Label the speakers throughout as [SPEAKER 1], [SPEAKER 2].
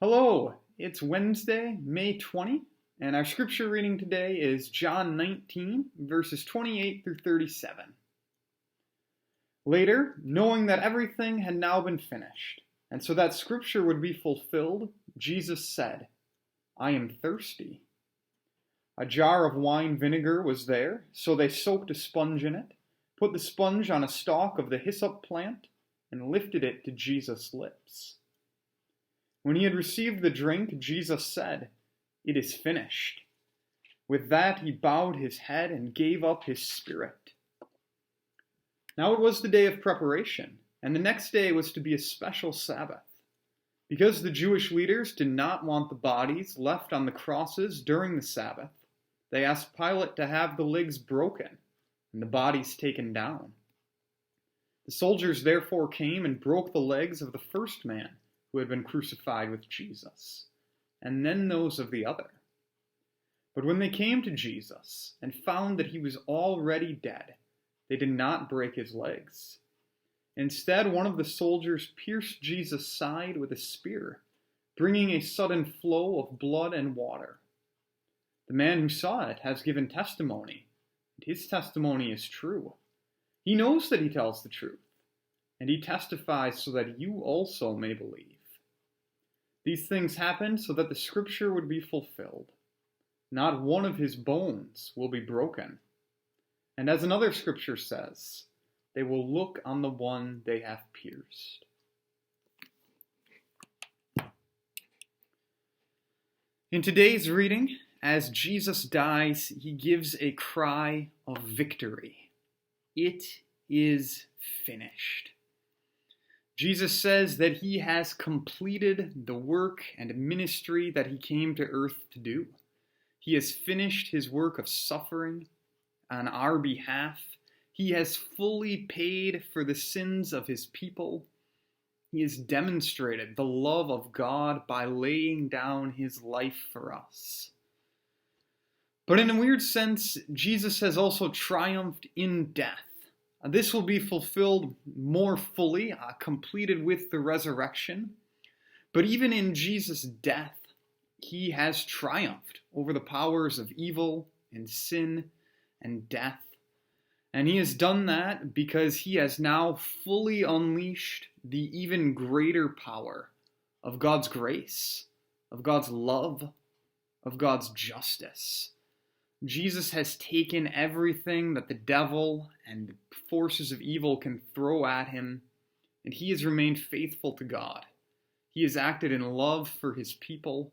[SPEAKER 1] Hello, it's Wednesday, May 20, and our scripture reading today is John 19, verses 28 through 37. Later, knowing that everything had now been finished, and so that scripture would be fulfilled, Jesus said, "I am thirsty." A jar of wine vinegar was there, so they soaked a sponge in it, put the sponge on a stalk of the hyssop plant, and lifted it to Jesus' lips. When he had received the drink, Jesus said, "It is finished." With that, he bowed his head and gave up his spirit. Now it was the day of preparation, and the next day was to be a special Sabbath. Because the Jewish leaders did not want the bodies left on the crosses during the Sabbath, they asked Pilate to have the legs broken and the bodies taken down. The soldiers therefore came and broke the legs of the first man who had been crucified with Jesus, and then those of the other. But when they came to Jesus and found that he was already dead, they did not break his legs. Instead, one of the soldiers pierced Jesus' side with a spear, bringing a sudden flow of blood and water. The man who saw it has given testimony, and his testimony is true. He knows that he tells the truth, and he testifies so that you also may believe. These things happened so that the scripture would be fulfilled. Not one of his bones will be broken. And as another scripture says, they will look on the one they have pierced. In today's reading, as Jesus dies, he gives a cry of victory. It is finished. Jesus says that he has completed the work and ministry that he came to earth to do. He has finished his work of suffering on our behalf. He has fully paid for the sins of his people. He has demonstrated the love of God by laying down his life for us. But in a weird sense, Jesus has also triumphed in death. This will be fulfilled more fully, completed with the resurrection. But even in Jesus' death, he has triumphed over the powers of evil and sin and death. And he has done that because he has now fully unleashed the even greater power of God's grace, of God's love, of God's justice. Jesus has taken everything that the devil and forces of evil can throw at him, and he has remained faithful to God. He has acted in love for his people,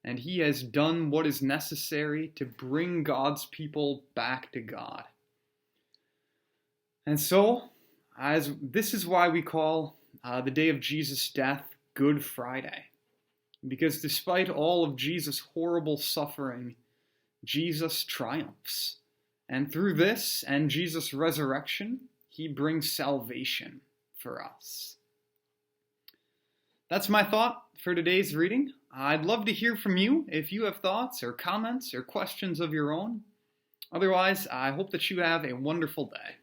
[SPEAKER 1] and he has done what is necessary to bring God's people back to God. And so, this is why we call the day of Jesus' death Good Friday. Because despite all of Jesus' horrible suffering, Jesus triumphs. And through this and Jesus' resurrection, he brings salvation for us. That's my thought for today's reading. I'd love to hear from you if you have thoughts or comments or questions of your own. Otherwise, I hope that you have a wonderful day.